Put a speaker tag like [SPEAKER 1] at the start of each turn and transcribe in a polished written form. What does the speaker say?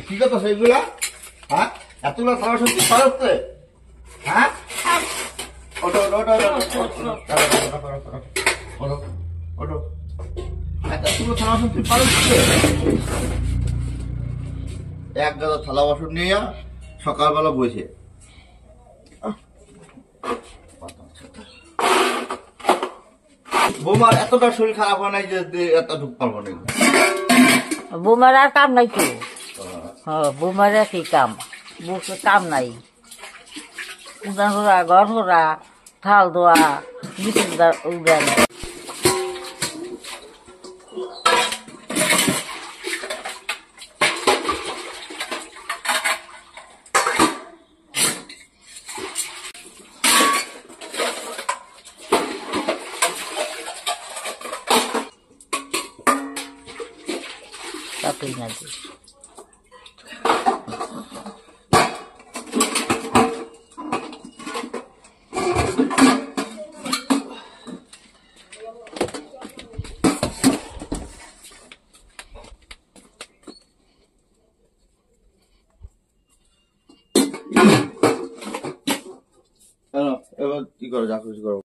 [SPEAKER 1] কি কথা সেইগুলা? হ্যাঁ, এতগুলো থালা সত্যি পারছে? হ্যাঁ, ওটো ওটো ওটো ওটো ওটো, এতগুলো থালা সত্যি পারছে? এক গাদা থালা বাসন নিয়ে সকালবেলা বসে বৌমার এতটা শরীর খারাপ হয় নাই যে এত ঢুক পারবো না।
[SPEAKER 2] বৌমার আর কাম নাই তো। বৌমার কি কাম, কাম নাই। ঘর ঘোরা, থাল ধোয়া, বিছানা উড়ান। তাতেই না যে
[SPEAKER 1] এবার কি করো, যা খুশি করো।